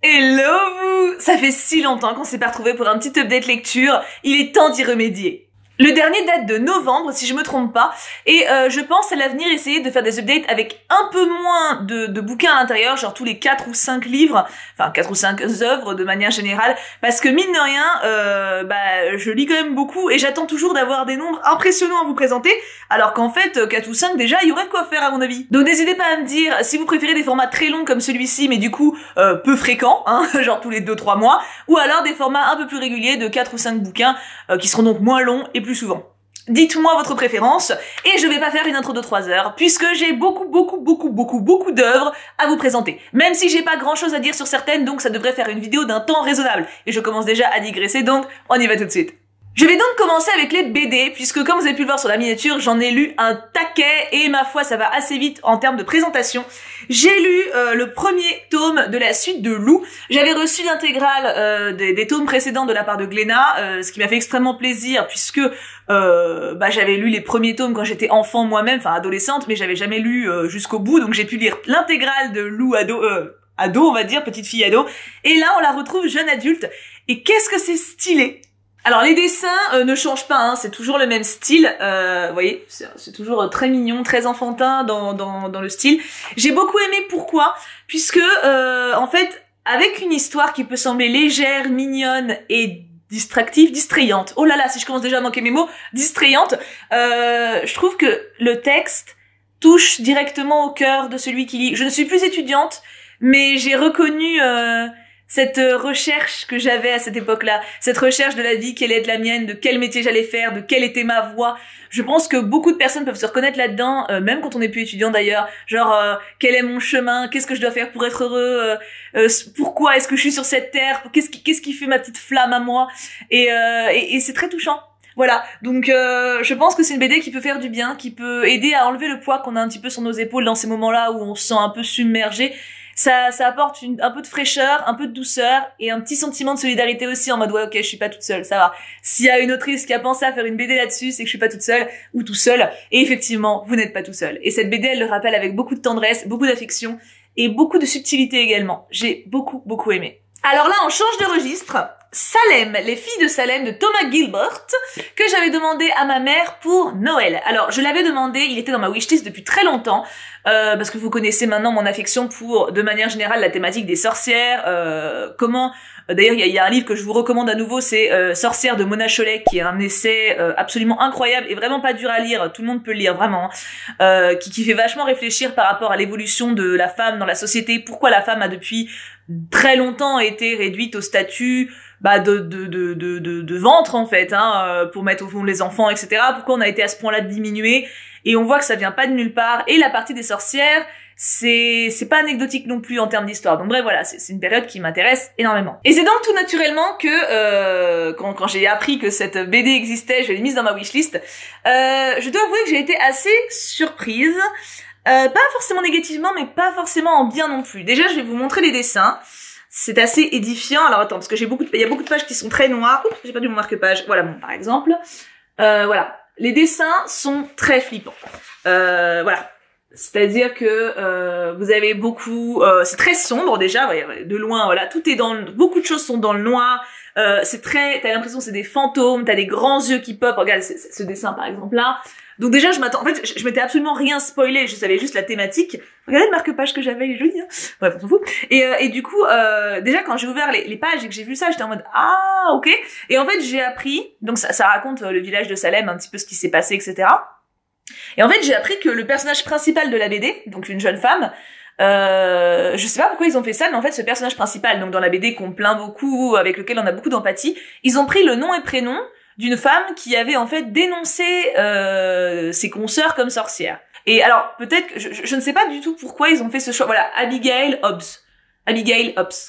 Hello vous! Ça fait si longtemps qu'on s'est pas retrouvés pour un petit update lecture, il est temps d'y remédier. Le dernier date de novembre, si je me trompe pas, et je pense à l'avenir essayer de faire des updates avec un peu moins de bouquins à l'intérieur, genre tous les 4 ou 5 livres, enfin 4 ou 5 œuvres de manière générale, parce que mine de rien, je lis quand même beaucoup et j'attends toujours d'avoir des nombres impressionnants à vous présenter, alors qu'en fait 4 ou 5 déjà, il y aurait de quoi faire à mon avis. Donc n'hésitez pas à me dire si vous préférez des formats très longs comme celui-ci, mais du coup peu fréquents, hein, genre tous les 2-3 mois, ou alors des formats un peu plus réguliers de 4 ou 5 bouquins qui seront donc moins longs et plus souvent. Dites-moi votre préférence, et je vais pas faire une intro de 3 heures, puisque j'ai beaucoup d'œuvres à vous présenter. Même si j'ai pas grand chose à dire sur certaines, donc ça devrait faire une vidéo d'un temps raisonnable. Et je commence déjà à digresser, donc on y va tout de suite. Je vais donc commencer avec les BD, puisque comme vous avez pu le voir sur la miniature, j'en ai lu un taquet, et ma foi, ça va assez vite en termes de présentation. J'ai lu le premier tome de la suite de Lou. J'avais reçu l'intégrale des tomes précédents de la part de Glénat, ce qui m'a fait extrêmement plaisir, puisque j'avais lu les premiers tomes quand j'étais enfant moi-même, enfin adolescente, mais j'avais jamais lu jusqu'au bout, donc j'ai pu lire l'intégrale de Lou ado, on va dire, petite fille ado. Et là, on la retrouve jeune adulte, et qu'est-ce que c'est stylé! Alors les dessins ne changent pas, hein, c'est toujours le même style, vous voyez, c'est toujours très mignon, très enfantin dans le style. J'ai beaucoup aimé, pourquoi? Puisque en fait, avec une histoire qui peut sembler légère, mignonne et distrayante, oh là là, si je commence déjà à manquer mes mots, distrayante, je trouve que le texte touche directement au cœur de celui qui lit. Je ne suis plus étudiante, mais j'ai reconnu cette recherche que j'avais à cette époque-là, cette recherche de la vie, quelle est la mienne, de quel métier j'allais faire, de quelle était ma voie. Je pense que beaucoup de personnes peuvent se reconnaître là-dedans, même quand on n'est plus étudiant d'ailleurs. Genre, quel est mon chemin, qu'est-ce que je dois faire pour être heureux, pourquoi est-ce que je suis sur cette terre, qu'est-ce qui fait ma petite flamme à moi, et c'est très touchant. Voilà, donc je pense que c'est une BD qui peut faire du bien, qui peut aider à enlever le poids qu'on a un petit peu sur nos épaules dans ces moments-là où on se sent un peu submergé. Ça apporte un peu de fraîcheur, un peu de douceur et un petit sentiment de solidarité aussi en mode ouais, ok, je suis pas toute seule, ça va. S'il y a une autrice qui a pensé à faire une BD là-dessus, c'est que je suis pas toute seule ou tout seul. Et effectivement, vous n'êtes pas tout seul. Et cette BD, elle le rappelle avec beaucoup de tendresse, beaucoup d'affection et beaucoup de subtilité également. J'ai beaucoup aimé. Alors là, on change de registre. Salem, les filles de Salem de Thomas Gilbert, que j'avais demandé à ma mère pour Noël. Alors, je l'avais demandé, il était dans ma wishlist depuis très longtemps, parce que vous connaissez maintenant mon affection pour, de manière générale, la thématique des sorcières, d'ailleurs, il y a un livre que je vous recommande à nouveau, c'est Sorcières de Mona Chollet, qui est un essai absolument incroyable et vraiment pas dur à lire, tout le monde peut le lire, vraiment, qui fait vachement réfléchir par rapport à l'évolution de la femme dans la société, pourquoi la femme a depuis très longtemps été réduite au statut de ventre en fait, hein, pour mettre au fond les enfants, etc. Pourquoi on a été à ce point-là diminué, et on voit que ça vient pas de nulle part, et la partie des sorcières, c'est pas anecdotique non plus en termes d'histoire. Donc bref, voilà, c'est une période qui m'intéresse énormément. Et c'est donc tout naturellement que quand j'ai appris que cette BD existait, je l'ai mise dans ma wishlist. Je dois avouer que j'ai été assez surprise, pas forcément négativement, mais pas forcément en bien non plus. Déjà, je vais vous montrer les dessins. C'est assez édifiant. Alors attends, parce que il y a beaucoup de pages qui sont très noires. Oups, j'ai perdu mon marque-page. Voilà, bon, par exemple. Voilà. Les dessins sont très flippants. Voilà. C'est-à-dire que vous avez beaucoup... c'est très sombre déjà, ouais, de loin, voilà. Tout est beaucoup de choses sont dans le noir. C'est très... T'as l'impression que c'est des fantômes, t'as des grands yeux qui pop. Regarde ce dessin, par exemple, là. Donc déjà, en fait, je m'étais absolument rien spoilé, je savais juste la thématique. Regardez le marque-page que j'avais, il est joli, hein. Bref, on s'en fout. Et du coup, déjà, quand j'ai ouvert les pages et que j'ai vu ça, j'étais en mode, ah, ok. Et en fait, j'ai appris, donc ça raconte le village de Salem, un petit peu ce qui s'est passé, etc. Et en fait, j'ai appris que le personnage principal de la BD, donc une jeune femme, je sais pas pourquoi ils ont fait ça, mais en fait, ce personnage principal, donc dans la BD qu'on plaint beaucoup, avec lequel on a beaucoup d'empathie, ils ont pris le nom et prénom d'une femme qui avait en fait dénoncé ses consoeurs comme sorcières. Et alors, peut-être que je ne sais pas du tout pourquoi ils ont fait ce choix. Voilà, Abigail Hobbs,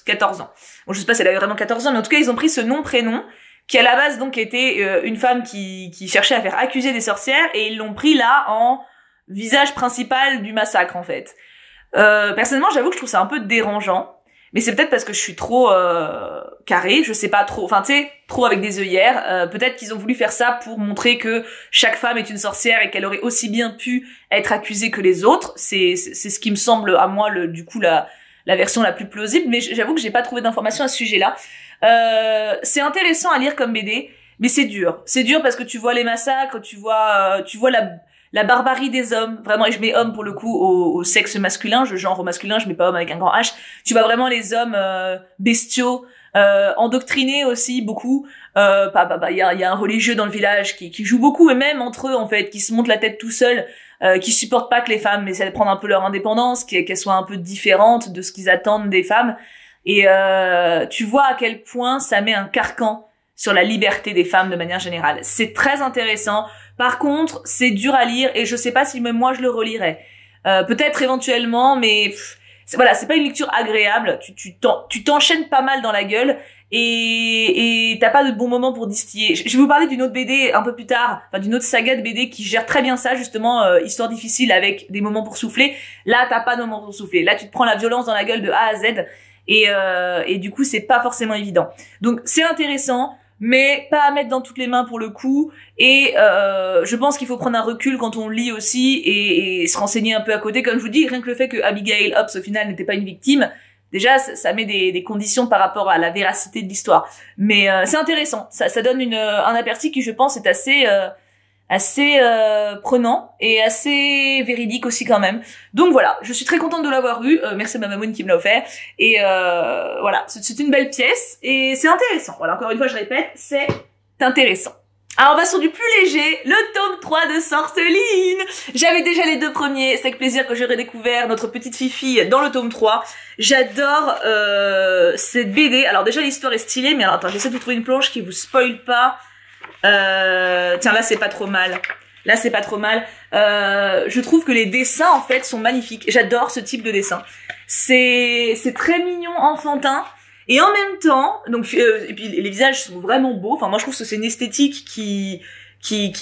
14 ans. Bon, je sais pas si elle avait vraiment 14 ans, mais en tout cas, ils ont pris ce nom-prénom, qui à la base donc était une femme qui cherchait à faire accuser des sorcières, et ils l'ont pris là en visage principal du massacre en fait. Personnellement, j'avoue que je trouve ça un peu dérangeant. Mais c'est peut-être parce que je suis trop carrée, je sais pas trop, enfin tu sais, trop avec des œillères. Peut-être qu'ils ont voulu faire ça pour montrer que chaque femme est une sorcière et qu'elle aurait aussi bien pu être accusée que les autres. C'est ce qui me semble à moi du coup la version la plus plausible, mais j'avoue que j'ai pas trouvé d'informations à ce sujet-là. C'est intéressant à lire comme BD, mais c'est dur. C'est dur parce que tu vois les massacres, tu vois la barbarie des hommes. Vraiment, et je mets homme pour le coup au sexe masculin, je genre au masculin, je mets pas homme avec un grand H. Tu vois vraiment les hommes bestiaux, endoctrinés aussi beaucoup. Il y a un religieux dans le village qui joue beaucoup, et même entre eux en fait, qui se montent la tête tout seul, qui supportent pas que les femmes essaient de prendre un peu leur indépendance, qu'elles soient un peu différentes de ce qu'ils attendent des femmes. Et tu vois à quel point ça met un carcan sur la liberté des femmes de manière générale. C'est très intéressant. Par contre, c'est dur à lire et je sais pas si même moi je le relirais. Peut-être éventuellement, mais voilà, c'est pas une lecture agréable. Tu t'enchaînes pas mal dans la gueule et t'as pas de bon moment pour distiller. Je vais vous parler d'une autre BD un peu plus tard, enfin d'une autre saga de BD qui gère très bien ça, justement, histoire difficile avec des moments pour souffler. Là, t'as pas de moments pour souffler. Là, tu te prends la violence dans la gueule de A à Z et du coup, c'est pas forcément évident. Donc, c'est intéressant, mais pas à mettre dans toutes les mains pour le coup, et je pense qu'il faut prendre un recul quand on lit aussi et se renseigner un peu à côté. Comme je vous dis, rien que le fait que Abigail Hobbs au final n'était pas une victime, déjà ça met des conditions par rapport à la véracité de l'histoire, mais c'est intéressant, ça donne un aperçu qui je pense est assez prenant et assez véridique aussi quand même. Donc voilà, je suis très contente de l'avoir eu, merci à ma mamoune qui me l'a offert, et voilà, c'est une belle pièce et c'est intéressant. Voilà, encore une fois je répète, c'est intéressant. Alors on va sur du plus léger, le tome 3 de Sorceline. J'avais déjà les deux premiers, c'est avec plaisir que j'ai redécouvert notre petite Fifi dans le tome 3. J'adore cette BD. Alors déjà l'histoire est stylée, mais alors attends, j'essaie de vous trouver une planche qui vous spoil pas. Tiens, là c'est pas trop mal. Là c'est pas trop mal. Je trouve que les dessins en fait sont magnifiques. J'adore ce type de dessin. C'est très mignon, enfantin. Et en même temps, donc et puis les visages sont vraiment beaux. Enfin moi je trouve que c'est une esthétique qui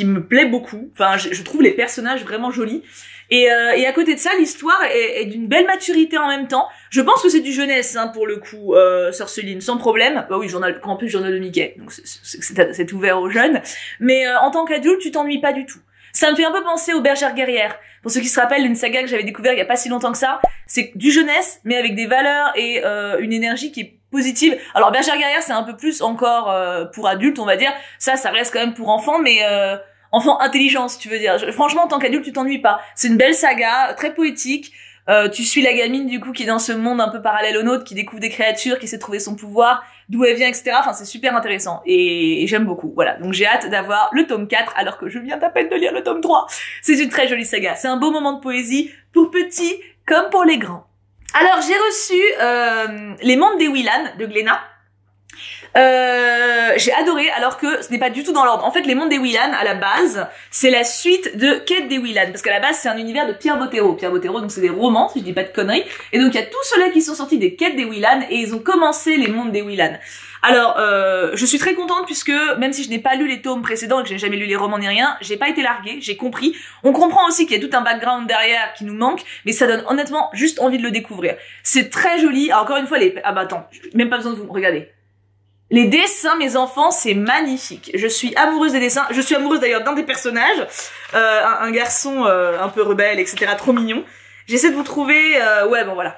me plaît beaucoup. Enfin je trouve les personnages vraiment jolis. Et à côté de ça, l'histoire est d'une belle maturité en même temps. Je pense que c'est du jeunesse hein, pour le coup, Sorceline, sans problème. Bah oui, en plus journal de Mickey, donc c'est ouvert aux jeunes. Mais en tant qu'adulte, tu t'ennuies pas du tout. Ça me fait un peu penser aux Bergères guerrières. Pour ceux qui se rappellent d'une saga que j'avais découvert il y a pas si longtemps que ça, c'est du jeunesse, mais avec des valeurs et une énergie qui est positive. Alors Bergères guerrières, c'est un peu plus encore pour adultes, on va dire. Ça reste quand même pour enfants, mais enfant intelligent, si tu veux dire. Franchement, en tant qu'adulte, tu t'ennuies pas. C'est une belle saga, très poétique. Tu suis la gamine, du coup, qui est dans ce monde un peu parallèle au nôtre, qui découvre des créatures, qui essaie de trouver son pouvoir, d'où elle vient, etc. Enfin, c'est super intéressant. Et j'aime beaucoup. Voilà. Donc, j'ai hâte d'avoir le tome 4, alors que je viens d'à peine de lire le tome 3. C'est une très jolie saga. C'est un beau moment de poésie, pour petits comme pour les grands. Alors, j'ai reçu Les Mondes des Willan, de Glénat. J'ai adoré, alors que ce n'est pas du tout dans l'ordre. En fait, Les Mondes des Willan, à la base, c'est la suite de Quête des Willan, parce qu'à la base, c'est un univers de Pierre Bottero. Pierre Bottero, donc c'est des romans, si je dis pas de conneries. Et donc, il y a tous ceux-là qui sont sortis des Quêtes des Willan, et ils ont commencé Les Mondes des Willan. Alors, je suis très contente, puisque même si je n'ai pas lu les tomes précédents et que j'ai jamais lu les romans ni rien, j'ai pas été larguée, j'ai compris. On comprend aussi qu'il y a tout un background derrière qui nous manque, mais ça donne honnêtement juste envie de le découvrir. C'est très joli. Alors, encore une fois, ah bah attends, même pas besoin de vous regarder. Les dessins, mes enfants, c'est magnifique. Je suis amoureuse des dessins. Je suis amoureuse d'ailleurs d'un des personnages, un garçon un peu rebelle, etc. Trop mignon. J'essaie de vous trouver... ouais, bon voilà.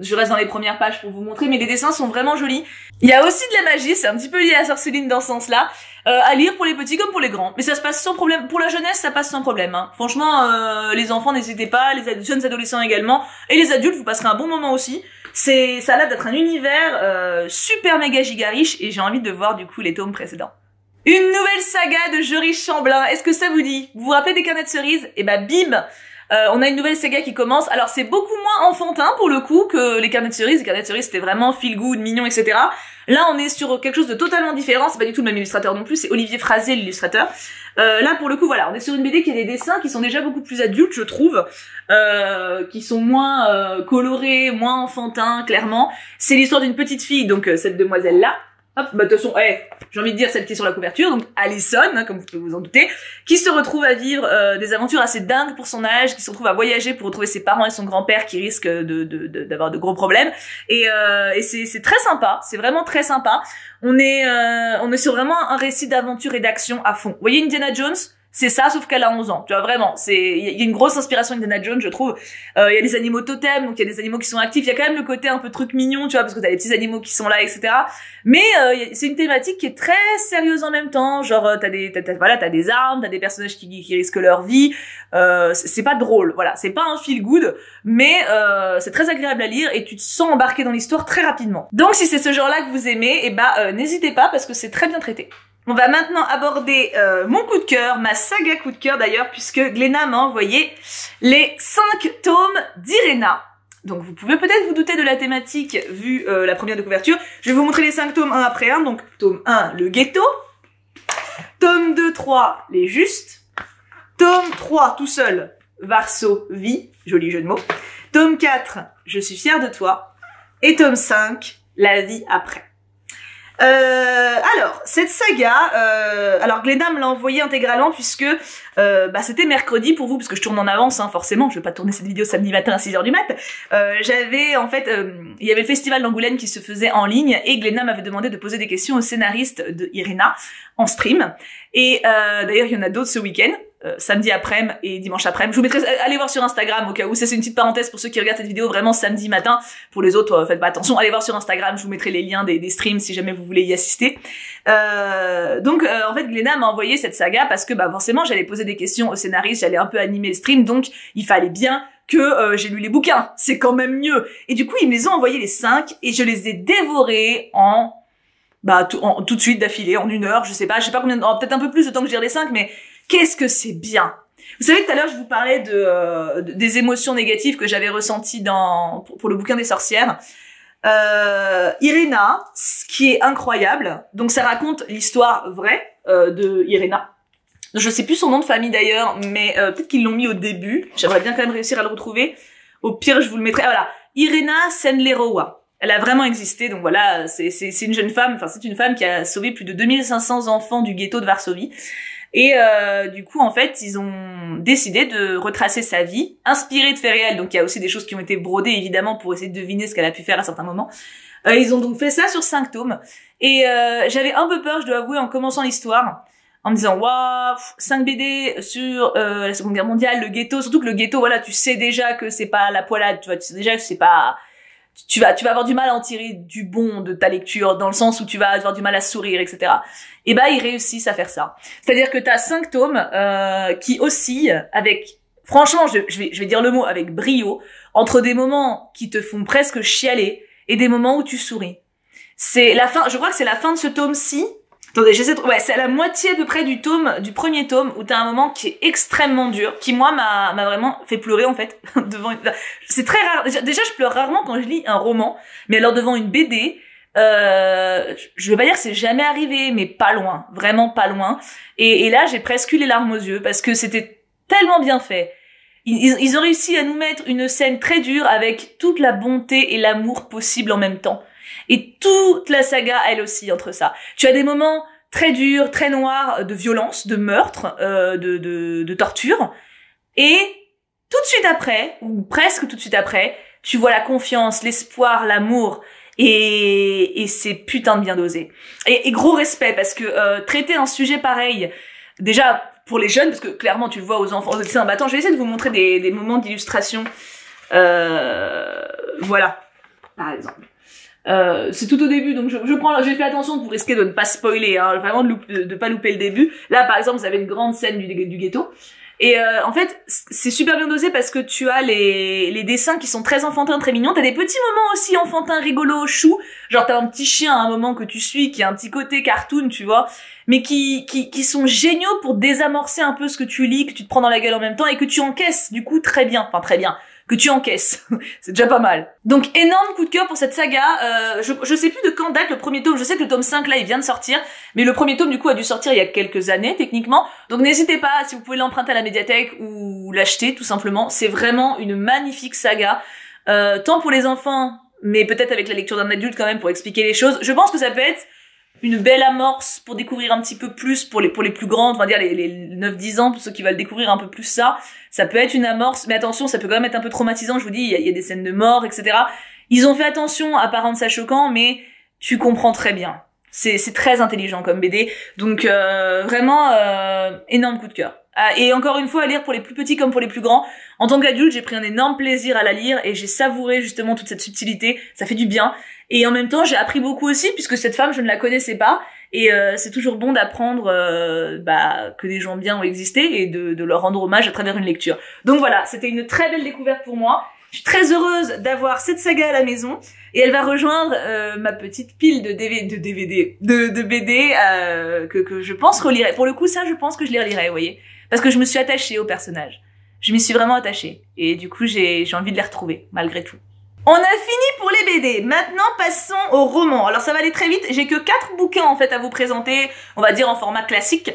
Je reste dans les premières pages pour vous montrer, mais les dessins sont vraiment jolis. Il y a aussi de la magie, c'est un petit peu lié à Sorceline dans ce sens-là. À lire pour les petits comme pour les grands. Mais ça se passe sans problème. Pour la jeunesse, ça passe sans problème. Hein. Franchement, les enfants, n'hésitez pas. Les jeunes adolescents également. Et les adultes, vous passerez un bon moment aussi. Ça a l'air d'être un univers super méga giga riche et j'ai envie de voir du coup les tomes précédents. Une nouvelle saga de Joris Chamblin, est-ce que ça vous dit? Vous vous rappelez des carnets de cerises? Et bah bim, on a une nouvelle saga qui commence. Alors c'est beaucoup moins enfantin pour le coup que les carnets de cerises. Les carnets de cerises c'était vraiment feel good, mignon, etc. Là on est sur quelque chose de totalement différent, c'est pas du tout le même illustrateur non plus, c'est Olivier Frazier l'illustrateur. Là pour le coup voilà, on est sur une BD qui a des dessins qui sont déjà beaucoup plus adultes je trouve, qui sont moins colorés, moins enfantins clairement. C'est l'histoire d'une petite fille, donc cette demoiselle là. Hop, bah de toute façon, j'ai envie de dire celle qui est sur la couverture, donc Alison, hein, comme vous pouvez vous en douter, qui se retrouve à vivre des aventures assez dingues pour son âge, qui se retrouve à voyager pour retrouver ses parents et son grand-père qui risquent d'avoir de gros problèmes. Et c'est très sympa, c'est vraiment très sympa. On est sur vraiment un récit d'aventure et d'action à fond. Vous voyez Indiana Jones? c'est ça, sauf qu'elle a 11 ans. Tu vois, vraiment, il y a une grosse inspiration Indiana Jones, je trouve. Il y a des animaux totems, donc il y a des animaux qui sont actifs. Il y a quand même le côté un peu truc mignon, tu vois, parce que t'as les petits animaux qui sont là, etc. Mais c'est une thématique qui est très sérieuse en même temps. Genre, t'as des armes, t'as des personnages qui risquent leur vie. C'est pas drôle, voilà. C'est pas un feel good, mais c'est très agréable à lire et tu te sens embarqué dans l'histoire très rapidement. Donc, si c'est ce genre-là que vous aimez, eh ben, n'hésitez pas parce que c'est très bien traité. On va maintenant aborder mon coup de cœur, ma saga coup de cœur d'ailleurs, puisque Glénat m'a envoyé les 5 tomes d'Irena. Donc vous pouvez peut-être vous douter de la thématique vu la première de couverture. Je vais vous montrer les 5 tomes un après un. Donc tome 1, le ghetto. Tome 2, 3, les justes. Tome 3, tout seul, Varsovie, joli jeu de mots. Tome 4, je suis fière de toi. Et tome 5, la vie après. Alors, cette saga, alors Glénat me l'a envoyé intégralement puisque c'était mercredi pour vous, parce que je tourne en avance, hein, forcément, je vais pas tourner cette vidéo samedi matin à 6h du mat. J'avais, en fait, il y avait le festival d'Angoulême qui se faisait en ligne, et Glénat m'avait demandé de poser des questions au scénariste de Irena en stream. Et d'ailleurs, il y en a d'autres ce week-end. Samedi après-midi et dimanche après-midi. Je vous mettrai, allez voir sur Instagram au cas où, ça c'est une petite parenthèse pour ceux qui regardent cette vidéo vraiment samedi matin. Pour les autres, faites pas attention, allez voir sur Instagram, je vous mettrai les liens des streams si jamais vous voulez y assister. Donc en fait Glénat m'a envoyé cette saga parce que forcément j'allais poser des questions au scénariste, j'allais un peu animer le stream, donc il fallait bien que j'ai lu les bouquins, c'est quand même mieux. Et du coup ils me les ont envoyés les 5 et je les ai dévorés en tout de suite d'affilée, en 1 heure, je sais pas combien, peut-être un peu plus de temps que je lire les 5, mais qu'est-ce que c'est bien! Vous savez, tout à l'heure, je vous parlais des émotions négatives que j'avais ressenties pour le bouquin des sorcières. Irena, ce qui est incroyable, donc ça raconte l'histoire vraie de Irena. Je sais plus son nom de famille d'ailleurs, mais peut-être qu'ils l'ont mis au début. J'aimerais bien quand même réussir à le retrouver. Au pire, je vous le mettrai. Ah, voilà, Irena Senlerowa. Elle a vraiment existé, donc voilà, c'est une jeune femme, enfin c'est une femme qui a sauvé plus de 2500 enfants du ghetto de Varsovie. Et du coup, en fait, ils ont décidé de retracer sa vie, inspirée de faits réels. Donc, il y a aussi des choses qui ont été brodées, évidemment, pour essayer de deviner ce qu'elle a pu faire à certains moments. Ils ont donc fait ça sur 5 tomes. Et j'avais un peu peur, je dois avouer, en commençant l'histoire, en me disant, waouh, 5 BD sur la Seconde Guerre mondiale, le ghetto. Surtout que le ghetto, voilà, tu sais déjà que c'est pas la poilade, tu vois, tu sais déjà que c'est pas... Tu vas avoir du mal à en tirer du bon de ta lecture, dans le sens où tu vas avoir du mal à sourire, etc. Et ils réussissent à faire ça. C'est-à-dire que t'as 5 tomes qui oscillent avec, franchement, je vais dire le mot, avec brio, entre des moments qui te font presque chialer et des moments où tu souris. C'est la fin, je crois que c'est la fin de ce tome-ci. Attendez, c'est à la moitié à peu près du premier tome, où t'as un moment qui est extrêmement dur, qui moi m'a vraiment fait pleurer en fait, c'est très rare, déjà je pleure rarement quand je lis un roman, mais alors devant une BD, je veux pas dire que c'est jamais arrivé, mais pas loin, vraiment pas loin, et là j'ai presque eu les larmes aux yeux, parce que c'était tellement bien fait. Ils ont réussi à nous mettre une scène très dure avec toute la bonté et l'amour possible en même temps. Et toute la saga, elle aussi, entre ça. Tu as des moments très durs, très noirs, de violence, de meurtre, de torture. Et tout de suite après, ou presque tout de suite après, tu vois la confiance, l'espoir, l'amour. Et c'est putain de bien dosé. Et gros respect, parce que traiter un sujet pareil, déjà pour les jeunes, parce que clairement tu le vois aux enfants, aux dessins. Attends, je vais essayer de vous montrer des moments d'illustration. Voilà, par exemple. C'est tout au début, donc j'ai fait attention pour risquer de ne pas spoiler, hein, vraiment de pas louper le début. Là, par exemple, vous avez une grande scène du ghetto. Et en fait, c'est super bien dosé parce que tu as les dessins qui sont très enfantins, très mignons. T'as des petits moments aussi enfantins, rigolos, choux. Genre t'as un petit chien à un moment que tu suis, qui a un petit côté cartoon, tu vois, mais qui sont géniaux pour désamorcer un peu ce que tu lis, que tu te prends dans la gueule en même temps et que tu encaisses, du coup, très bien. Enfin, très bien. Que tu encaisses. C'est déjà pas mal. Donc, énorme coup de cœur pour cette saga. Je sais plus de quand date le premier tome. Je sais que le tome 5, là, il vient de sortir. Mais le premier tome, du coup, a dû sortir il y a quelques années, techniquement. Donc, n'hésitez pas, si vous pouvez l'emprunter à la médiathèque ou l'acheter, tout simplement. C'est vraiment une magnifique saga. Tant pour les enfants, mais peut-être avec la lecture d'un adulte quand même pour expliquer les choses. Je pense que ça peut être une belle amorce pour découvrir un petit peu plus pour les plus grandes, on va dire les 9-10 ans, pour ceux qui veulent découvrir un peu plus ça peut être une amorce, mais attention, ça peut quand même être un peu traumatisant, je vous dis, il y a des scènes de mort, etc. Ils ont fait attention à pas rendre ça choquant, mais tu comprends très bien. C'est très intelligent comme BD, donc vraiment énorme coup de cœur. Et encore une fois, à lire pour les plus petits comme pour les plus grands. En tant qu'adulte, j'ai pris un énorme plaisir à la lire et j'ai savouré justement toute cette subtilité. Ça fait du bien. Et en même temps, j'ai appris beaucoup aussi puisque cette femme, je ne la connaissais pas. Et c'est toujours bon d'apprendre que des gens bien ont existé et de leur rendre hommage à travers une lecture. Donc voilà, c'était une très belle découverte pour moi. Je suis très heureuse d'avoir cette saga à la maison et elle va rejoindre ma petite pile de BD que je pense relire. Pour le coup, ça, je pense que je les relirai, vous voyez. Parce que je me suis attachée au personnage. Je m'y suis vraiment attachée. Et du coup, j'ai envie de les retrouver, malgré tout. On a fini pour les BD. Maintenant, passons aux romans. Alors, ça va aller très vite. J'ai que 4 bouquins, en fait, à vous présenter. On va dire en format classique.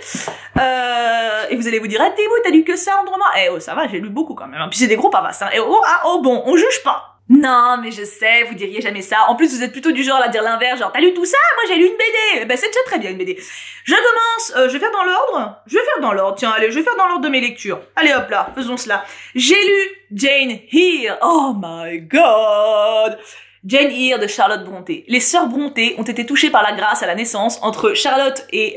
Et vous allez vous dire, ah, Théo, t'as lu que ça en roman? Eh, oh, ça va, j'ai lu beaucoup quand même. Puis c'est des gros pavasses, hein. Et bon, on juge pas. Non, mais je sais, vous diriez jamais ça. En plus, vous êtes plutôt du genre à dire l'inverse, genre, t'as lu tout ça? Moi, j'ai lu une BD. Ben, c'est déjà très bien, une BD. Je commence, je vais faire dans l'ordre. Je vais faire dans l'ordre, tiens, allez, je vais faire dans l'ordre de mes lectures. Allez, hop là, faisons cela. J'ai lu Jane Eyre. Oh my god! Jane Eyre de Charlotte Brontë. Les sœurs Brontë ont été touchées par la grâce à la naissance entre Charlotte et,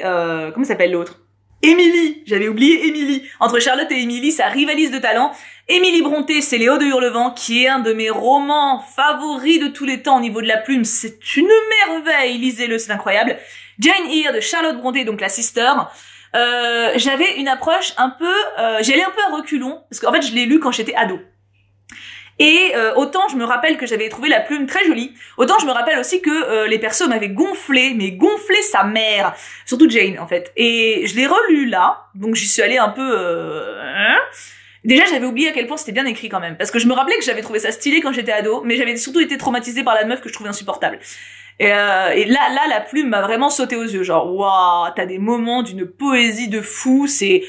comment s'appelle l'autre? Émilie, j'avais oublié Émilie. Entre Charlotte et Émilie, ça rivalise de talent. Émilie Brontë, c'est Les Hauts de Hurlevent, qui est un de mes romans favoris de tous les temps au niveau de la plume. C'est une merveille, lisez-le, c'est incroyable. Jane Eyre de Charlotte Brontë, donc la sister. J'avais une approche un peu... j'y allais un peu à reculons, parce qu'en fait, je l'ai lu quand j'étais ado. Et autant je me rappelle que j'avais trouvé la plume très jolie, autant je me rappelle aussi que les persos m'avaient gonflé, mais gonflé sa mère, surtout Jane en fait. Et je l'ai relu là, donc j'y suis allée un peu... Déjà j'avais oublié à quel point c'était bien écrit quand même, parce que je me rappelais que j'avais trouvé ça stylé quand j'étais ado, mais j'avais surtout été traumatisée par la meuf que je trouvais insupportable. Et là la plume m'a vraiment sauté aux yeux, genre waouh, t'as des moments d'une poésie de fou, c'est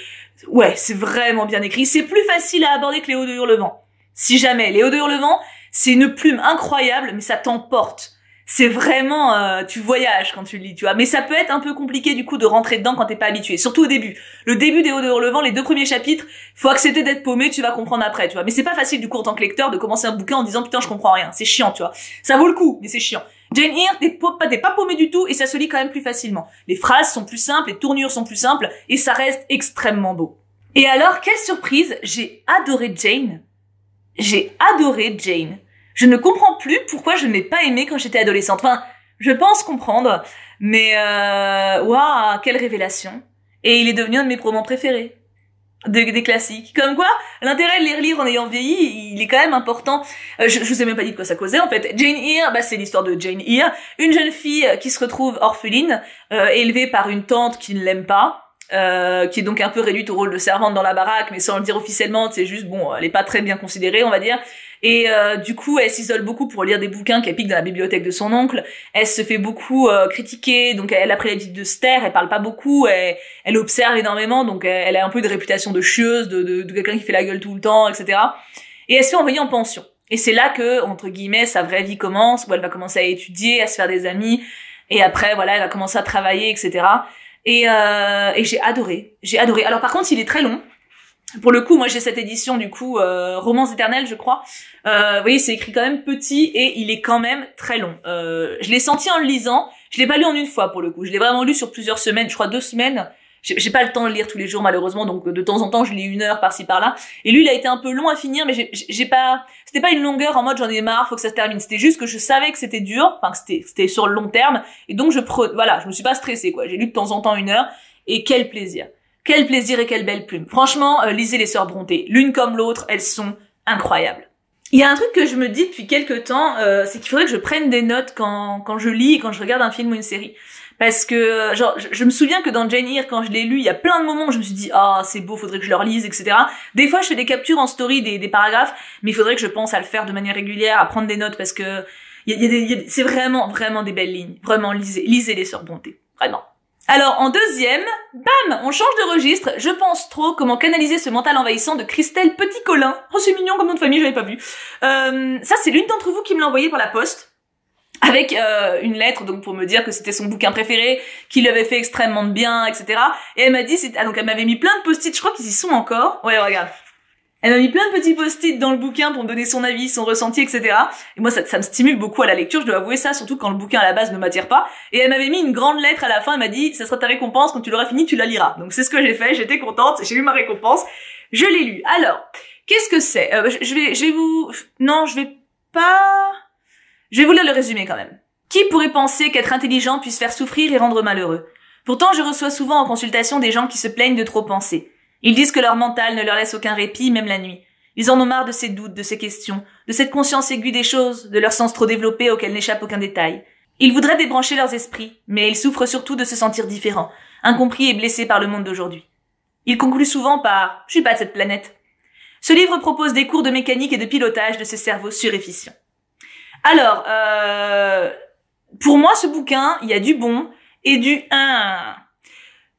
vraiment bien écrit, c'est plus facile à aborder que Les Hauts de Hurlevent. Si jamais, Les Hauts de Hurlevent, c'est une plume incroyable, mais ça t'emporte. C'est vraiment, tu voyages quand tu le lis, tu vois. Mais ça peut être un peu compliqué, du coup, de rentrer dedans quand t'es pas habitué. Surtout au début. Le début des Hauts de Hurlevent, les 2 premiers chapitres, faut accepter d'être paumé, tu vas comprendre après, tu vois. Mais c'est pas facile, du coup, en tant que lecteur, de commencer un bouquin en disant, putain, je comprends rien. C'est chiant, tu vois. Ça vaut le coup, mais c'est chiant. Jane Eyre, t'es pas paumé du tout, et ça se lit quand même plus facilement. Les phrases sont plus simples, les tournures sont plus simples, et ça reste extrêmement beau. Et alors, quelle surprise, j'ai adoré Jane. J'ai adoré Jane. Je ne comprends plus pourquoi je n'ai pas aimé quand j'étais adolescente. Enfin, je pense comprendre, mais waouh, quelle révélation. Et il est devenu un de mes romans préférés. Des classiques. Comme quoi, l'intérêt de les relire en ayant vieilli, il est quand même important. Je vous ai même pas dit de quoi ça causait, en fait. Jane Eyre, c'est l'histoire de Jane Eyre, une jeune fille qui se retrouve orpheline, élevée par une tante qui ne l'aime pas. Qui est donc un peu réduite au rôle de servante dans la baraque, mais sans le dire officiellement, c'est juste, bon, elle est pas très bien considérée, on va dire. Et du coup, elle s'isole beaucoup pour lire des bouquins qu'elle pique dans la bibliothèque de son oncle. Elle se fait beaucoup critiquer, donc elle a pris l'habitude de se taire, elle parle pas beaucoup, elle observe énormément, donc elle a un peu de réputation de chieuse, de quelqu'un qui fait la gueule tout le temps, etc. Et elle se fait envoyer en pension. Et c'est là que, entre guillemets, sa vraie vie commence, où elle va commencer à étudier, à se faire des amis, et après, voilà, elle va commencer à travailler, etc. Et j'ai adoré. Alors par contre, il est très long. Pour le coup, moi j'ai cette édition du coup Romance éternelle, je crois. Vous voyez, c'est écrit quand même petit et il est quand même très long. Je l'ai senti en le lisant. Je l'ai pas lu en une fois pour le coup. Je l'ai vraiment lu sur plusieurs semaines, je crois 2 semaines. J'ai pas le temps de lire tous les jours malheureusement, donc de temps en temps je lis 1 heure par-ci par-là. Et lui, il a été un peu long à finir, mais c'était pas une longueur en mode j'en ai marre, faut que ça se termine. C'était juste que je savais que c'était dur, enfin que c'était sur le long terme, et donc je me suis pas stressée quoi. J'ai lu de temps en temps 1 heure, et quel plaisir et quelle belle plume. Franchement, lisez les sœurs Brontë, l'une comme l'autre, elles sont incroyables. Il y a un truc que je me dis depuis quelques temps, c'est qu'il faudrait que je prenne des notes quand je lis et quand je regarde un film ou une série. Parce que, genre, je me souviens que dans Jane Eyre, quand je l'ai lu, il y a plein de moments où je me suis dit, ah, c'est beau, faudrait que je le relise, etc. Des fois, je fais des captures en story des paragraphes, mais il faudrait que je pense à le faire de manière régulière, à prendre des notes, parce que c'est vraiment, vraiment des belles lignes. Vraiment, lisez les sœurs Brontë. Vraiment. Alors, en deuxième, bam, on change de registre. Je pense trop comment canaliser ce mental envahissant de Christelle Petit-Colin. Oh, c'est mignon comme nom de famille, j'avais pas vu. Ça, c'est l'une d'entre vous qui me l'a envoyé par la poste. Avec une lettre donc pour me dire que c'était son bouquin préféré, qu'il lui avait fait extrêmement de bien, etc. Et elle m'a dit, donc elle m'avait mis plein de post-it, je crois qu'ils y sont encore. Ouais, regarde. Elle m'a mis plein de petits post-it dans le bouquin pour me donner son avis, son ressenti, etc. Et moi, ça me stimule beaucoup à la lecture, je dois avouer ça, surtout quand le bouquin à la base ne m'attire pas. Et elle m'avait mis une grande lettre à la fin, elle m'a dit, ça sera ta récompense, quand tu l'auras fini, tu la liras. Donc c'est ce que j'ai fait, j'étais contente, j'ai eu ma récompense, je l'ai lu. Alors, qu'est-ce que c'est? Je vais vous... Non, je vais pas... Je vais vous lire le résumé quand même. Qui pourrait penser qu'être intelligent puisse faire souffrir et rendre malheureux? Pourtant, je reçois souvent en consultation des gens qui se plaignent de trop penser. Ils disent que leur mental ne leur laisse aucun répit, même la nuit. Ils en ont marre de ces doutes, de ces questions, de cette conscience aiguë des choses, de leur sens trop développé auquel n'échappe aucun détail. Ils voudraient débrancher leurs esprits, mais ils souffrent surtout de se sentir différents, incompris et blessés par le monde d'aujourd'hui. Ils concluent souvent par « je suis pas de cette planète ». Ce livre propose des cours de mécanique et de pilotage de ces cerveaux surefficients. Alors, pour moi, ce bouquin, il y a du bon et du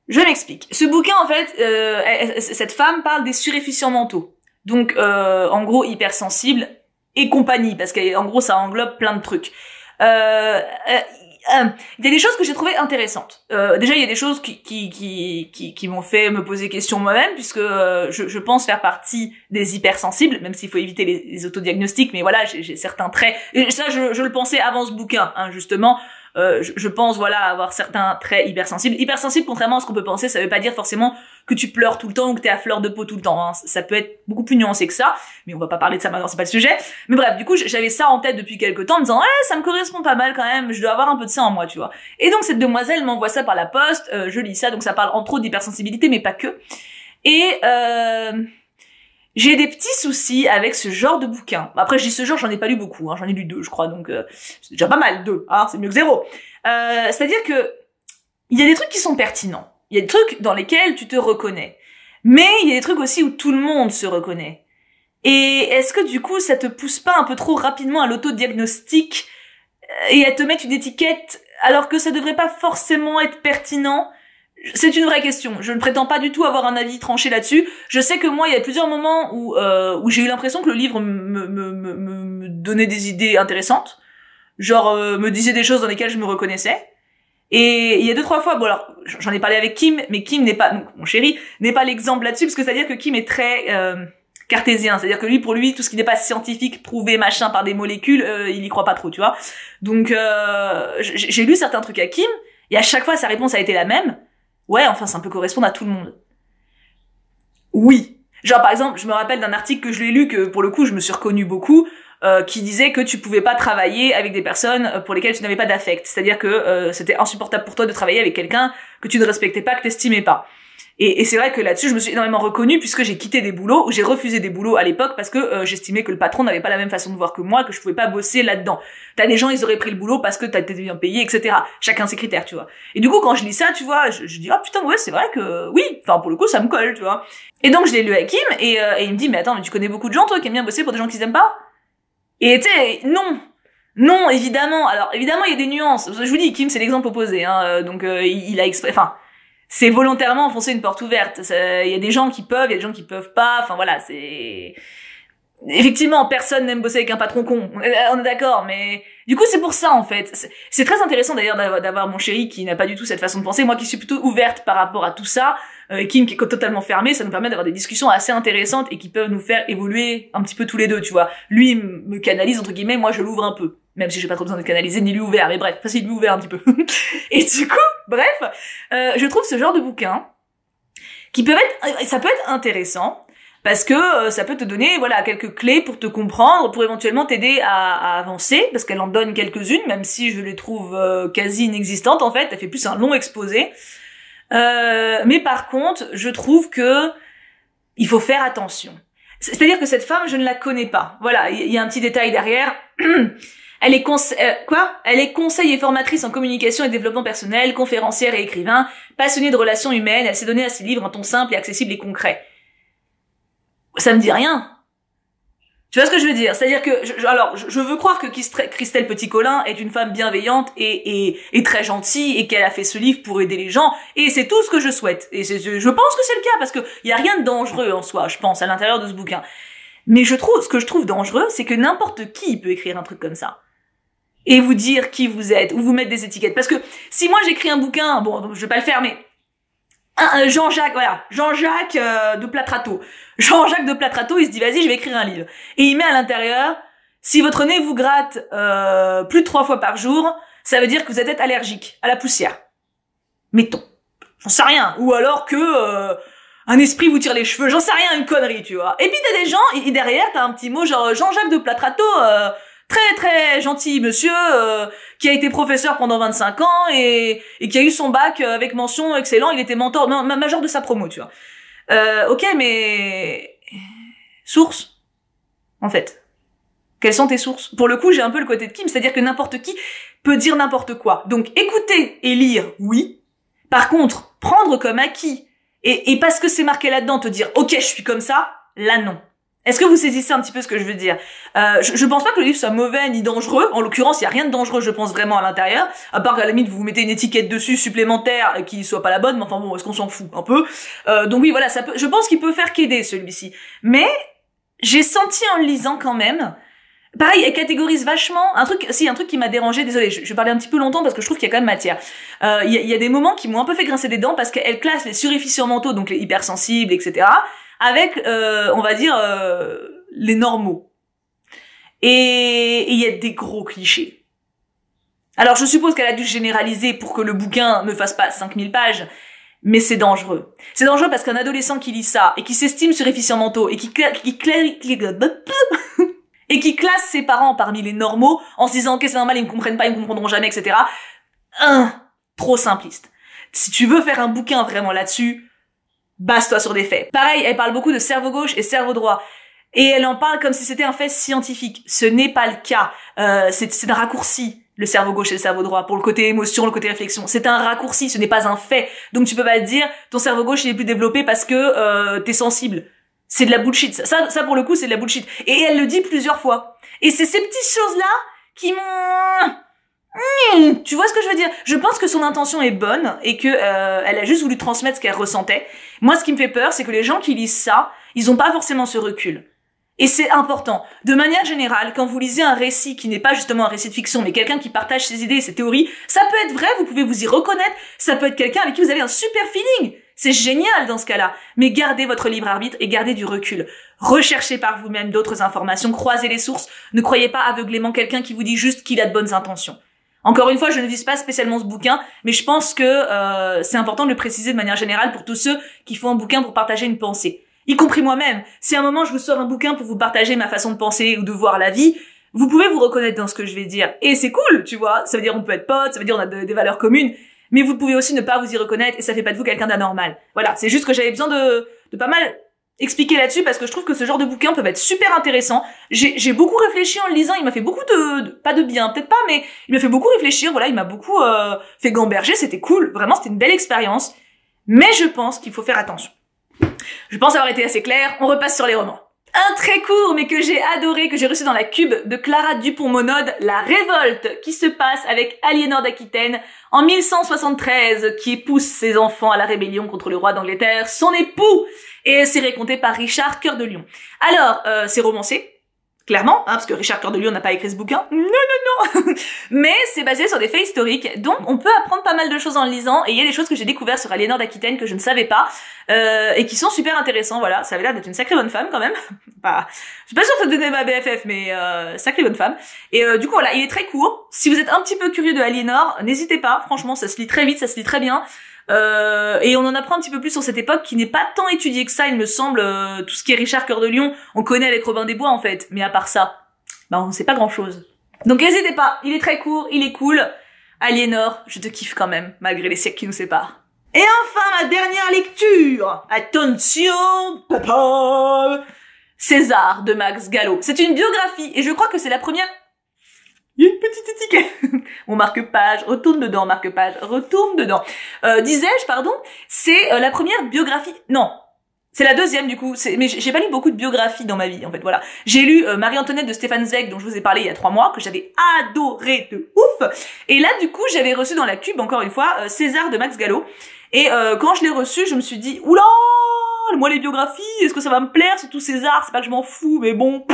Je m'explique. Ce bouquin, en fait, cette femme parle des surefficients mentaux. Donc, en gros, hypersensibles et compagnie, parce qu'en gros, ça englobe plein de trucs. Il y a des choses que j'ai trouvées intéressantes. Déjà, il y a des choses qui m'ont fait me poser question moi-même, puisque je pense faire partie des hypersensibles, même s'il faut éviter les autodiagnostics, mais voilà, j'ai certains traits. Et ça, je le pensais avant ce bouquin, hein, justement. Je pense, voilà, avoir certains traits hypersensibles. Hypersensible, contrairement à ce qu'on peut penser, ça veut pas dire forcément que tu pleures tout le temps ou que t'es à fleur de peau tout le temps, hein. Ça peut être beaucoup plus nuancé que ça, mais on va pas parler de ça maintenant, c'est pas le sujet. Mais bref, du coup, j'avais ça en tête depuis quelques temps, en me disant, ça me correspond pas mal quand même, je dois avoir un peu de ça en moi, tu vois. Et donc, cette demoiselle m'envoie ça par la poste, je lis ça, donc ça parle entre autres d'hypersensibilité, mais pas que. Et, j'ai des petits soucis avec ce genre de bouquin. Après, je dis ce genre, j'en ai pas lu beaucoup, hein, j'en ai lu 2, je crois, donc c'est déjà pas mal, 2, hein, c'est mieux que 0. C'est-à-dire que il y a des trucs qui sont pertinents. Il y a des trucs dans lesquels tu te reconnais. Mais il y a des trucs aussi où tout le monde se reconnaît. Et est-ce que du coup, ça te pousse pas un peu trop rapidement à l'autodiagnostic et à te mettre une étiquette alors que ça devrait pas forcément être pertinent? C'est une vraie question. Je ne prétends pas du tout avoir un avis tranché là-dessus. Je sais que moi, il y a plusieurs moments où j'ai eu l'impression que le livre me donnait des idées intéressantes. Genre, me disait des choses dans lesquelles je me reconnaissais. Et il y a 2-3 fois, bon alors, j'en ai parlé avec Kim, mais Kim n'est pas, donc mon chéri, n'est pas l'exemple là-dessus, parce que c'est-à-dire que Kim est très cartésien. C'est-à-dire que lui, pour lui, tout ce qui n'est pas scientifique, prouvé, machin, par des molécules, il y croit pas trop, tu vois. Donc, j'ai lu certains trucs à Kim, et à chaque fois, sa réponse a été la même. Ouais, enfin, ça peut correspondre à tout le monde. Oui. Genre, par exemple, je me rappelle d'un article que je l'ai lu, que pour le coup, je me suis reconnue beaucoup, qui disait que tu pouvais pas travailler avec des personnes pour lesquelles tu n'avais pas d'affect. C'est-à-dire que c'était insupportable pour toi de travailler avec quelqu'un que tu ne respectais pas, que t'estimais pas. Et c'est vrai que là-dessus, je me suis énormément reconnue puisque j'ai quitté des boulots, ou j'ai refusé des boulots à l'époque parce que j'estimais que le patron n'avait pas la même façon de voir que moi, que je pouvais pas bosser là-dedans. T'as des gens, ils auraient pris le boulot parce que t'as été bien payé, etc. Chacun ses critères, tu vois. Et du coup, quand je lis ça, tu vois, je dis, oh putain, ouais, c'est vrai que oui, enfin pour le coup, ça me colle, tu vois. Et donc je l'ai lu avec Kim, et il me dit, mais attends, mais tu connais beaucoup de gens, toi, qui aiment bien bosser pour des gens qui s'aiment pas? Et tu sais, non, évidemment. Alors évidemment, il y a des nuances. Je vous dis, Kim, c'est l'exemple opposé, hein. Donc il a exprès, enfin. C'est volontairement enfoncer une porte ouverte. Il y a des gens qui peuvent, il y a des gens qui peuvent pas. Enfin voilà, c'est... Effectivement, personne n'aime bosser avec un patron con. On est d'accord, mais... Du coup, c'est pour ça, en fait. C'est très intéressant, d'ailleurs, d'avoir mon chéri qui n'a pas du tout cette façon de penser. Moi qui suis plutôt ouverte par rapport à tout ça, Kim qui est totalement fermé, ça nous permet d'avoir des discussions assez intéressantes et qui peuvent nous faire évoluer un petit peu tous les deux, tu vois. Lui, il me canalise, entre guillemets, moi, je l'ouvre un peu. Même si j'ai pas trop besoin de canaliser, ni lui ouvert, mais bref, facile lui ouvert un petit peu. Et du coup, bref, je trouve ce genre de bouquin qui ça peut être intéressant, parce que ça peut te donner, voilà, quelques clés pour te comprendre, pour éventuellement t'aider à avancer, parce qu'elle en donne quelques-unes, même si je les trouve quasi inexistantes, en fait, elle fait plus un long exposé. Mais par contre, je trouve que il faut faire attention. C'est-à-dire que cette femme, je ne la connais pas. Voilà, il y a un petit détail derrière. Elle est Elle est conseil et formatrice en communication et développement personnel, conférencière et écrivain, passionnée de relations humaines. Elle s'est donnée à ses livres en ton simple et accessible et concret. Ça me dit rien. Tu vois ce que je veux dire? C'est-à-dire que, je veux croire que Christelle Petit-Colin est une femme bienveillante et très gentille et qu'elle a fait ce livre pour aider les gens. Et c'est tout ce que je souhaite. Et je pense que c'est le cas parce que y a rien de dangereux en soi, je pense, à l'intérieur de ce bouquin. Mais ce que je trouve dangereux, c'est que n'importe qui peut écrire un truc comme ça. Et vous dire qui vous êtes, ou vous mettre des étiquettes. Parce que si moi j'écris un bouquin, bon, je vais pas le faire, mais Jean-Jacques, voilà, Jean-Jacques de Platrato. Jean-Jacques de Platrato, il se dit vas-y, je vais écrire un livre. Et il met à l'intérieur, si votre nez vous gratte plus de 3 fois par jour, ça veut dire que vous êtes allergique à la poussière. Mettons. J'en sais rien. Ou alors que un esprit vous tire les cheveux, j'en sais rien, une connerie, tu vois. Et puis t'as des gens, et derrière t'as un petit mot genre Jean-Jacques de Platrato, très très gentil monsieur, qui a été professeur pendant 25 ans et qui a eu son bac avec mention excellent, il était mentor, major de sa promo, tu vois. Ok, mais... Source, en fait. Quelles sont tes sources? Pour le coup, j'ai un peu le côté de Kim, c'est-à-dire que n'importe qui peut dire n'importe quoi. Donc écouter et lire, oui. Par contre, prendre comme acquis, et parce que c'est marqué là-dedans, te dire « Ok, je suis comme ça », là non. Est-ce que vous saisissez un petit peu ce que je veux dire? Je pense pas que le livre soit mauvais ni dangereux. En l'occurrence, il y a rien de dangereux, je pense, vraiment à l'intérieur. À part qu'à la limite, vous mettez une étiquette dessus supplémentaire qui soit pas la bonne, mais enfin bon, est-ce qu'on s'en fout un peu? Donc oui, voilà, ça peut, je pense qu'il peut faire qu'aider celui-ci. Mais j'ai senti en le lisant quand même... Pareil, elle catégorise vachement un truc qui m'a dérangé. Désolée, je parlais un petit peu longtemps parce que je trouve qu'il y a quand même matière. Il y a des moments qui m'ont un peu fait grincer des dents parce qu'elle classe les suréfficients mentaux, donc les hypersensibles, etc., avec, on va dire, les normaux. Et il y a des gros clichés. Alors, je suppose qu'elle a dû généraliser pour que le bouquin ne fasse pas 5000 pages, mais c'est dangereux. C'est dangereux parce qu'un adolescent qui lit ça et qui s'estime suréfficients mentaux et qui et qui classe ses parents parmi les normaux en se disant ok c'est normal, ils me comprennent pas, ils me comprendront jamais, etc. Trop simpliste. Si tu veux faire un bouquin vraiment là-dessus, base-toi sur des faits. Pareil, elle parle beaucoup de cerveau gauche et cerveau droit. Et elle en parle comme si c'était un fait scientifique. Ce n'est pas le cas. C'est un raccourci, le cerveau gauche et le cerveau droit, pour le côté émotion, le côté réflexion. C'est un raccourci, ce n'est pas un fait. Donc tu peux pas te dire, ton cerveau gauche il est plus développé parce que t'es sensible. C'est de la bullshit. Ça pour le coup, c'est de la bullshit. Et elle le dit plusieurs fois. Et c'est ces petites choses-là qui m'ont... Tu vois ce que je veux dire? Je pense que son intention est bonne et que elle a juste voulu transmettre ce qu'elle ressentait. Moi, ce qui me fait peur, c'est que les gens qui lisent ça, ils ont pas forcément ce recul. Et c'est important. De manière générale, quand vous lisez un récit qui n'est pas justement un récit de fiction, mais quelqu'un qui partage ses idées et ses théories, ça peut être vrai, vous pouvez vous y reconnaître, ça peut être quelqu'un avec qui vous avez un super feeling. C'est génial dans ce cas-là. Mais gardez votre libre arbitre et gardez du recul. Recherchez par vous-même d'autres informations, croisez les sources. Ne croyez pas aveuglément quelqu'un qui vous dit juste qu'il a de bonnes intentions. Encore une fois, je ne vise pas spécialement ce bouquin, mais je pense que c'est important de le préciser de manière générale pour tous ceux qui font un bouquin pour partager une pensée. Y compris moi-même. Si à un moment je vous sors un bouquin pour vous partager ma façon de penser ou de voir la vie, vous pouvez vous reconnaître dans ce que je vais dire. Et c'est cool, tu vois. Ça veut dire on peut être potes, ça veut dire on a des valeurs communes. Mais vous pouvez aussi ne pas vous y reconnaître et ça fait pas de vous quelqu'un d'anormal. Voilà, c'est juste que j'avais besoin de pas mal expliquer là-dessus parce que je trouve que ce genre de bouquins peuvent être super intéressants. J'ai beaucoup réfléchi en le lisant, il m'a fait beaucoup pas de bien, peut-être pas, mais il m'a fait beaucoup réfléchir, voilà, il m'a beaucoup fait gamberger, c'était cool, vraiment c'était une belle expérience. Mais je pense qu'il faut faire attention. Je pense avoir été assez claire, on repasse sur les romans. Un très court, mais que j'ai adoré, que j'ai reçu dans la cube de Clara Dupont-Monodes, La Révolte, qui se passe avec Aliénor d'Aquitaine en 1173, qui pousse ses enfants à la rébellion contre le roi d'Angleterre, son époux, et c'est raconté par Richard Cœur de Lion. Alors, c'est romancé, clairement, parce que Richard Cœur de Lion n'a pas écrit ce bouquin. Non. Mais c'est basé sur des faits historiques, donc on peut apprendre pas mal de choses en le lisant, et il y a des choses que j'ai découvertes sur Aliénor d'Aquitaine que je ne savais pas, et qui sont super intéressants, voilà, ça avait l'air d'être une sacrée bonne femme quand même. Bah, je suis pas sûre que ça donnait ma BFF, mais sacrée bonne femme. Et du coup voilà, il est très court. Si vous êtes un petit peu curieux de Aliénor, n'hésitez pas, franchement ça se lit très vite, ça se lit très bien. Et on en apprend un petit peu plus sur cette époque qui n'est pas tant étudiée que ça, il me semble. Tout ce qui est Richard Cœur de Lion, on connaît avec Robin des Bois en fait, mais à part ça, bah on sait pas grand chose. Donc n'hésitez pas, il est très court, il est cool. Aliénor, je te kiffe quand même, malgré les siècles qui nous séparent. Et enfin, ma dernière lecture. Attention, papa. César de Max Gallo. C'est une biographie et je crois que c'est la première... Il y a une petite étiquette. On marque-page, retourne dedans, marque-page, retourne dedans. Disais-je, pardon, c'est la première biographie... Non, c'est la deuxième du coup. Mais j'ai pas lu beaucoup de biographies dans ma vie, en fait, voilà. J'ai lu Marie-Antoinette de Stéphane Zweig, dont je vous ai parlé il y a 3 mois, que j'avais adoré de ouf. Et là, du coup, j'avais reçu dans la cube, encore une fois, César de Max Gallo. Et quand je l'ai reçu, je me suis dit, oula, moi les biographies, est-ce que ça va me plaire, surtout César, c'est pas que je m'en fous, mais bon...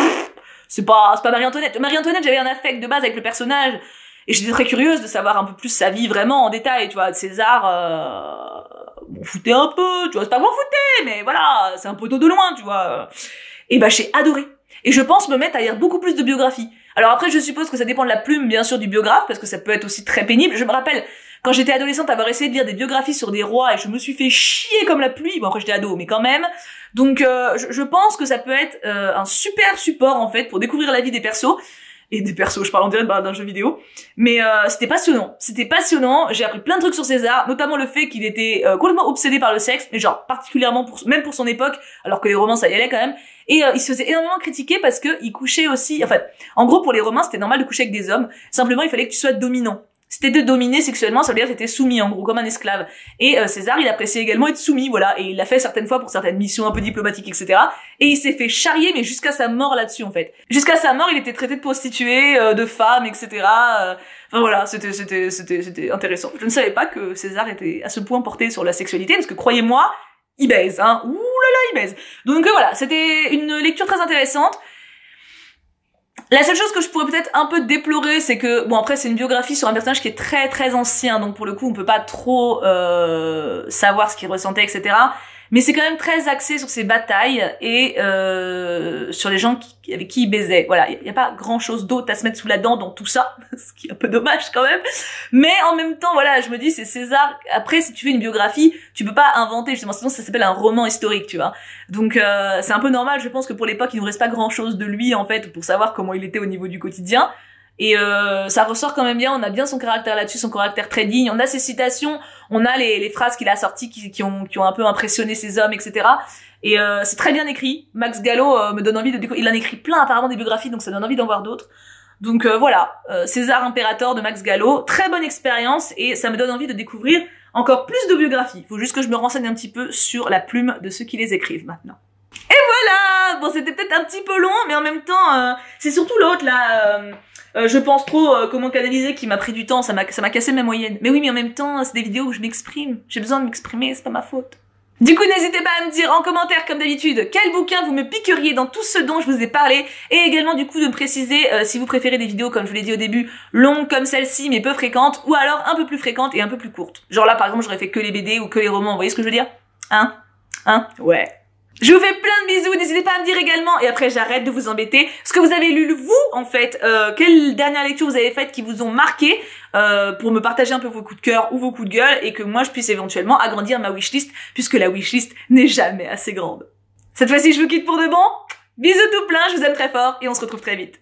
C'est pas Marie-Antoinette. Marie-Antoinette, j'avais un affect de base avec le personnage. Et j'étais très curieuse de savoir un peu plus sa vie vraiment en détail, tu vois. César, m'en foutais un peu, tu vois, c'est pas que m'en foutais, mais voilà, c'est un poteau de loin, tu vois. Et bah j'ai adoré. Et je pense me mettre à lire beaucoup plus de biographies. Alors après, je suppose que ça dépend de la plume, bien sûr, du biographe, parce que ça peut être aussi très pénible. Je me rappelle, quand j'étais adolescente, avoir essayé de lire des biographies sur des rois, et je me suis fait chier comme la pluie. Bon, après, j'étais ado, mais quand même. Donc, je pense que ça peut être un super support, en fait, pour découvrir la vie des persos. Et des persos, je parle en direct d'un jeu vidéo. Mais c'était passionnant. C'était passionnant. J'ai appris plein de trucs sur César, notamment le fait qu'il était complètement obsédé par le sexe, mais genre particulièrement même pour son époque, alors que les romans ça y allait quand même. Et il se faisait énormément critiquer parce que il couchait aussi. En fait, en gros pour les Romains c'était normal de coucher avec des hommes. Simplement il fallait que tu sois dominant. C'était de dominer sexuellement, ça veut dire que t'étais soumis en gros comme un esclave. Et César il appréciait également être soumis, voilà. Et il l'a fait certaines fois pour certaines missions un peu diplomatiques, etc. Et il s'est fait charrier, mais jusqu'à sa mort là-dessus en fait. Jusqu'à sa mort il était traité de prostituée, de femme, etc. Enfin voilà, c'était intéressant. Je ne savais pas que César était à ce point porté sur la sexualité, parce que croyez-moi, il baise, hein. Ouh là là, il baise. Donc voilà, c'était une lecture très intéressante. La seule chose que je pourrais peut-être un peu déplorer, c'est que, bon après c'est une biographie sur un personnage qui est très très ancien, donc pour le coup on peut pas trop savoir ce qu'il ressentait, etc. Mais c'est quand même très axé sur ses batailles et sur les gens avec qui il baisait. Voilà, il y a pas grand-chose d'autre à se mettre sous la dent dans tout ça, ce qui est un peu dommage quand même. Mais en même temps, voilà, je me dis c'est César. Après, si tu fais une biographie, tu peux pas inventer justement, sinon ça s'appelle un roman historique, tu vois. Donc c'est un peu normal, je pense que pour l'époque, il nous reste pas grand-chose de lui en fait pour savoir comment il était au niveau du quotidien. Et ça ressort quand même bien, on a bien son caractère là-dessus, son caractère très digne, on a ses citations, on a les phrases qu'il a sorties qui ont un peu impressionné ces hommes, etc. Et c'est très bien écrit. Max Gallo me donne envie de découvrir, il en écrit plein apparemment des biographies, donc ça donne envie d'en voir d'autres. Donc voilà, César Impérator de Max Gallo, très bonne expérience et ça me donne envie de découvrir encore plus de biographies. Il faut juste que je me renseigne un petit peu sur la plume de ceux qui les écrivent maintenant. Et voilà, bon c'était peut-être un petit peu long, mais en même temps, c'est surtout l'autre là... je pense trop comment canaliser qui m'a pris du temps, ça m'a cassé ma moyenne. Mais oui, mais en même temps, c'est des vidéos où je m'exprime. J'ai besoin de m'exprimer, c'est pas ma faute. Du coup, n'hésitez pas à me dire en commentaire, comme d'habitude, quel bouquin vous me piqueriez dans tout ce dont je vous ai parlé. Et également, du coup, de me préciser si vous préférez des vidéos, comme je vous l'ai dit au début, longues comme celle-ci, mais peu fréquentes, ou alors un peu plus fréquentes et un peu plus courtes. Genre là, par exemple, j'aurais fait que les BD ou que les romans, vous voyez ce que je veux dire? Hein? Ouais. Je vous fais plein de bisous, n'hésitez pas à me dire également, et après j'arrête de vous embêter, ce que vous avez lu vous en fait, quelle dernière lecture vous avez faite qui vous ont marqué, pour me partager un peu vos coups de cœur ou vos coups de gueule, et que moi je puisse éventuellement agrandir ma wishlist, puisque la wishlist n'est jamais assez grande. Cette fois-ci je vous quitte pour de bon, bisous tout plein, je vous aime très fort, et on se retrouve très vite.